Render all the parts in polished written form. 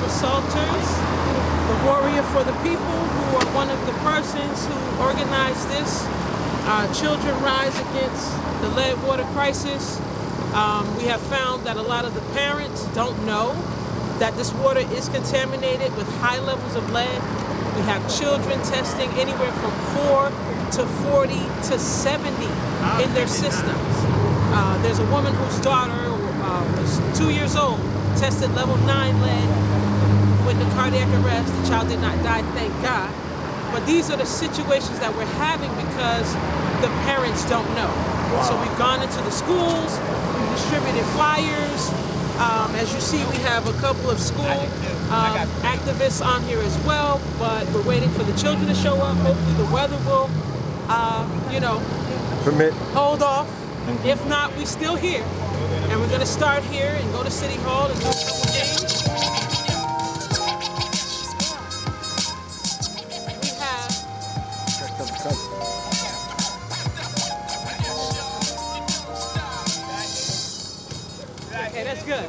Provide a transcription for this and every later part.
Debra Salters, the warrior for the people, who are one of the persons who organized this. Children Rise Against the Lead Water Crisis. We have found that a lot of the parents don't know that this water is contaminated with high levels of lead. We have children testing anywhere from 4 to 40 to 70 in their systems. There's a woman whose daughter was 2 years old, tested level 9 lead, went into cardiac arrest. The child did not die, thank God. But these are the situations that we're having because the parents don't know. Wow. So we've gone into the schools, we've distributed flyers. As you see, we have a couple of school activists on here as well, but we're waiting for the children to show up. Hopefully the weather will, permit. Hold off. If not, we're still here. And we're going to start here and go to City Hall and do a couple games. We have... Okay, that's good.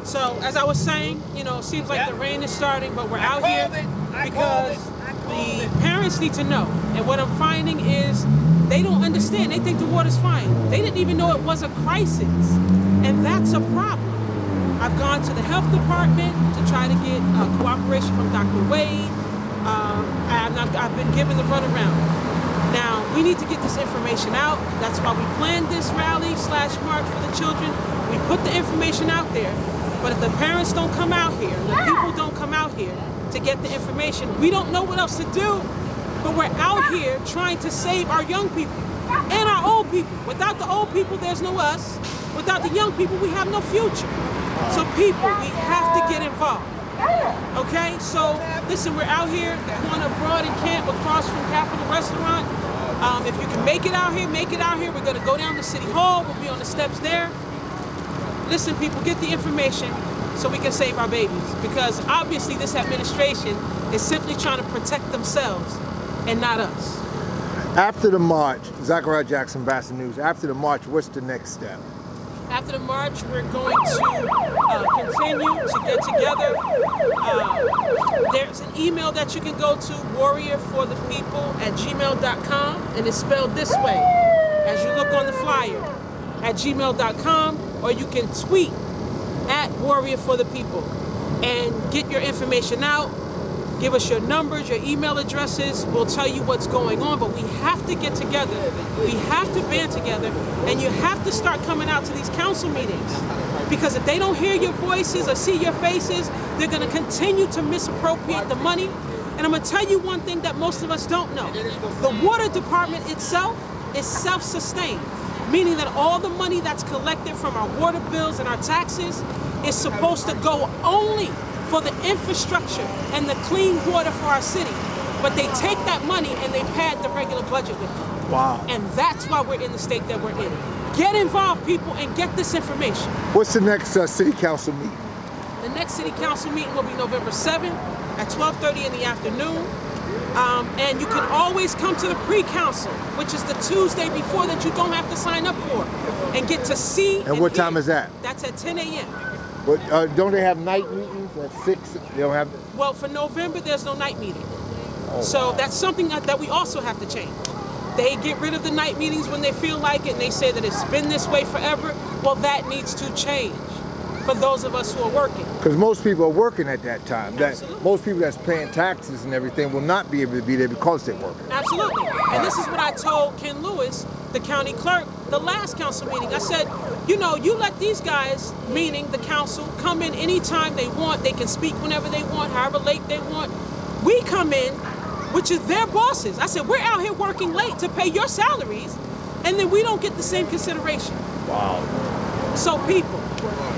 So, as I was saying, it seems like the rain is starting, but we're out here because the parents need to know. And what I'm finding is they don't understand. They think the water's fine. They didn't even know it was a crisis. And that's a problem. I've gone to the health department to try to get cooperation from Dr. Wade. I've been given the runaround. Now, we need to get this information out. That's why we planned this rally/march for the children. We put the information out there. But if the parents don't come out here, the people don't come out here to get the information, we don't know what else to do. But we're out here trying to save our young people and our old people. Without the old people, there's no us. Without the young people, we have no future. So people, we have to get involved. Okay, so listen, we're out here, the corner of Broad and Camp, across from Capitol Restaurant. If you can make it out here, make it out here. We're gonna go down to City Hall, we'll be on the steps there. Listen, people, get the information so we can save our babies. Because obviously this administration is simply trying to protect themselves and not us. After the march, Zachariah Jackson, BASA News, after the march, what's the next step? After the march, we're going to continue to get together. There's an email that you can go to, warriorforthepeople@gmail.com, and it's spelled this way, as you look on the flyer, @gmail.com, or you can tweet @warriorforthepeople and get your information out. Give us your numbers, your email addresses. We'll tell you what's going on, but we have to get together. We have to band together, and you have to start coming out to these council meetings. Because if they don't hear your voices or see your faces, they're gonna continue to misappropriate the money. And I'm gonna tell you one thing that most of us don't know. The water department itself is self-sustained, meaning that all the money that's collected from our water bills and our taxes is supposed to go only for the infrastructure and the clean water for our city. But they take that money and they pad the regular budget with it. Wow. And that's why we're in the state that we're in. Get involved, people, and get this information. What's the next city council meeting? The next city council meeting will be November 7th at 12:30 in the afternoon. And you can always come to the pre-council, which is the Tuesday before that you don't have to sign up for, and get to see. And what time is that? That's at 10 a.m. But don't they have night meetings at 6? They don't have. Well, for November, there's no night meeting. So that's something that we also have to change. They get rid of the night meetings when they feel like it, and they say that it's been this way forever. Well, that needs to change for those of us who are working. Because most people are working at that time. Absolutely. Most people that's paying taxes and everything will not be able to be there because they're working. Absolutely. And this is what I told Ken Lewis, the county clerk, the last council meeting. I said, you let these guys, meaning the council, come in anytime they want. They can speak whenever they want, however late they want. We come in, which is their bosses. I said, we're out here working late to pay your salaries, and then we don't get the same consideration. Wow. So people,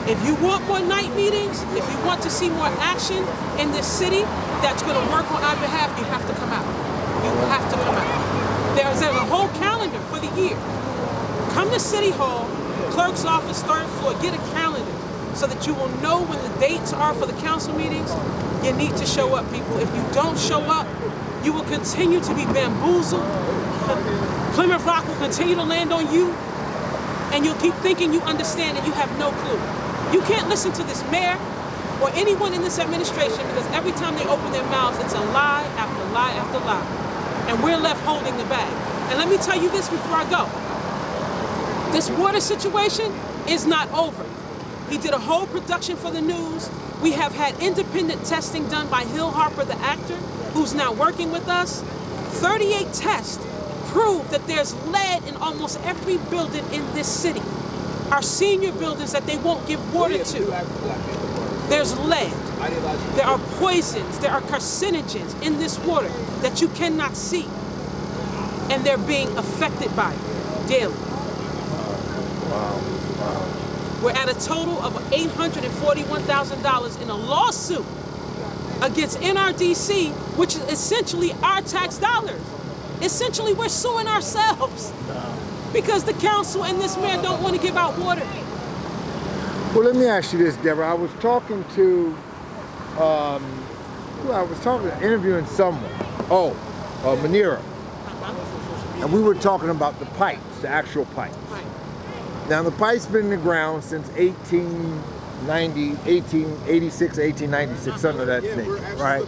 if you want more night meetings, if you want to see more action in this city that's going to work on our behalf, you have to come out. You have to come out. There's a whole calendar for the year. Come to City Hall, clerk's office, third floor, get a calendar so that you will know when the dates are for the council meetings. You need to show up, people. If you don't show up, you will continue to be bamboozled. Plymouth Rock will continue to land on you, and you'll keep thinking you understand and you have no clue. You can't listen to this mayor. or anyone in this administration, because every time they open their mouths, it's a lie after lie after lie. And we're left holding the bag. And let me tell you this before I go. This water situation is not over. He did a whole production for the news. We have had independent testing done by Hill Harper, the actor, who's now working with us. 38 tests prove that there's lead in almost every building in this city. Our senior buildings that they won't give water to. There's lead. There are poisons. There are carcinogens in this water that you cannot see. And they're being affected by it daily. Wow. We're at a total of $841,000 in a lawsuit against NRDC, which is essentially our tax dollars. Essentially, we're suing ourselves because the council and this mayor don't want to give out water. Well, let me ask you this, Deborah. I was talking to, interviewing someone. Manira. And we were talking about the pipes, the actual pipes. Right. Now, the pipe's been in the ground since 1886, 1896, something of that thing, right?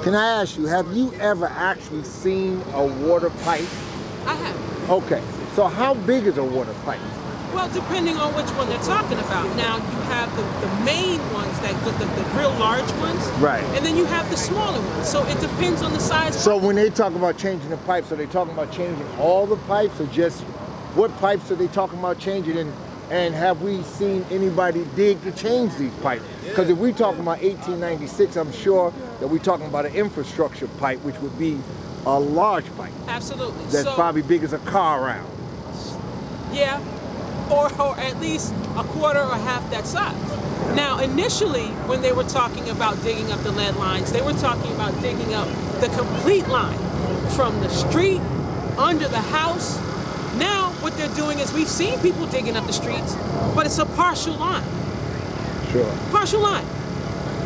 Can I ask you, have you ever actually seen a water pipe? I have. Okay, so how big is a water pipe? Well, depending on which one they're talking about. Now, you have the main ones, the real large ones. Right. And then you have the smaller ones. So it depends on the size. So when they talk about changing the pipes, are they talking about changing all the pipes, or just what pipes are they talking about changing? And have we seen anybody dig to change these pipes? Because if we're talking about 1896, I'm sure that we're talking about an infrastructure pipe, which would be a large pipe. Absolutely. That's probably big as a car around. Yeah. Or at least a quarter or half that size. Now, initially, when they were talking about digging up the lead lines, they were talking about digging up the complete line from the street, under the house. Now, what they're doing is we've seen people digging up the streets, but it's a partial line. Sure. Partial line.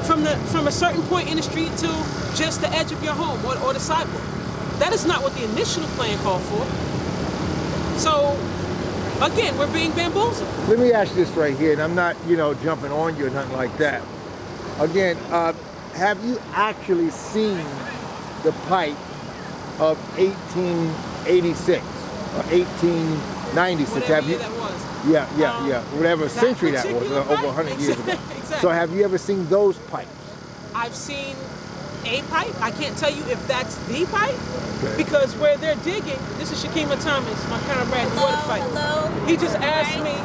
From a certain point in the street to just the edge of your home or the sidewalk. That is not what the initial plan called for. So, again, we're being bamboozled. Let me ask you this right here, and I'm not, jumping on you or nothing like that. Again, have you actually seen the pipe of 1886 or 1896? Whatever Have you? year that was. Yeah. Whatever century that was, over 100 years ago. Exactly. So have you ever seen those pipes? I've seen a pipe. I can't tell you if that's the pipe, Okay. because where they're digging, this is Shakima Thomas, my comrade in water fight. Hello. He just asked me,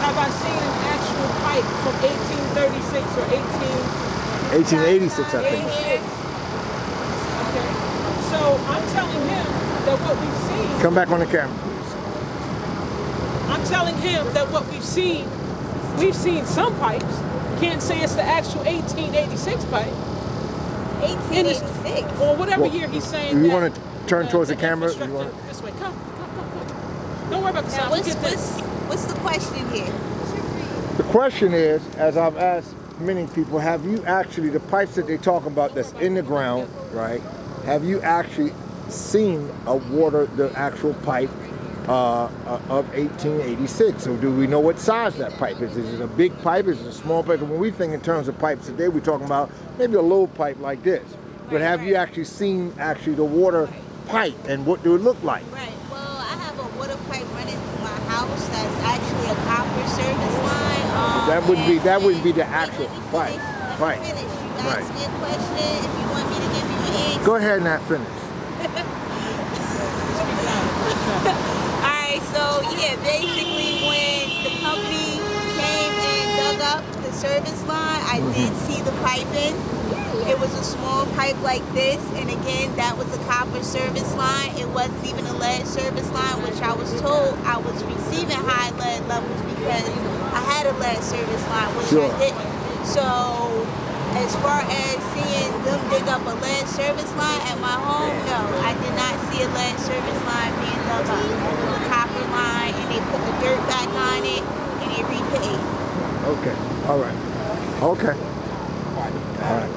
have I seen an actual pipe from 1836 or 1886, I think. 1886? Okay. So I'm telling him that what we've seen, Come back on the camera, please. I'm telling him that what we've seen some pipes. Can't say it's the actual 1886 pipe. 1886. Or whatever Well, year he's saying. You that, want to turn towards the camera? You infrastructure- want This way, come. Don't worry about the Now, sound. what's the question here? The question is, as I've asked many people, have you actually, the pipes that they talk about that's in the ground, right? Have you actually seen the actual pipe of 1886? So do we know what size that pipe is? Is it a big pipe? Is it a small pipe? When we think in terms of pipes today, we're talking about maybe a little pipe like this. But have you actually seen the water pipe, and what do it look like? Right. Well, I have a water pipe running through my house that's actually a copper service line. That wouldn't be the actual pipe. Let me finish. You asked me a question. If you want me to give you an answer. Go ahead and finish. Alright, so yeah, basically when the company came and dug up the service line, I did see the piping. It was a small pipe like this, and again, that was a copper service line. It wasn't even a lead service line, which I was told I was receiving high lead levels because I had a lead service line, which I didn't. So as far as seeing them dig up a lead service line at my home, no, I did not see a lead service line being dug up. It was a copper line, and they put the dirt back on it, and they repaved. Okay. All right. Okay. All right.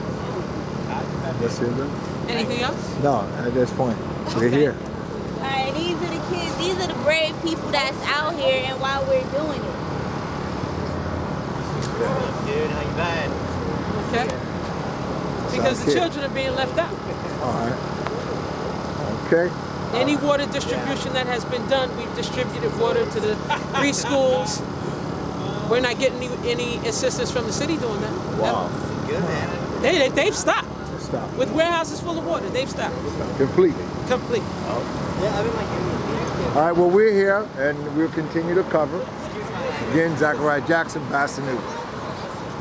That's it, then? Anything else? No, at this point, we're here. Alright, these are the kids, these are the brave people that's out here and why we're doing it. dude. How you been? Okay? Because the children are being left out. All right. Okay. Any water distribution that has been done, we've distributed water to the preschools. We're not getting any assistance from the city doing that. Wow. Good, man. They've stopped. Stop. With warehouses full of water, they've stopped. Completely. Completely. Yeah, I mean, like, All right, well, we're here, and we'll continue to cover. Again, Zachariah Jackson, BASA News.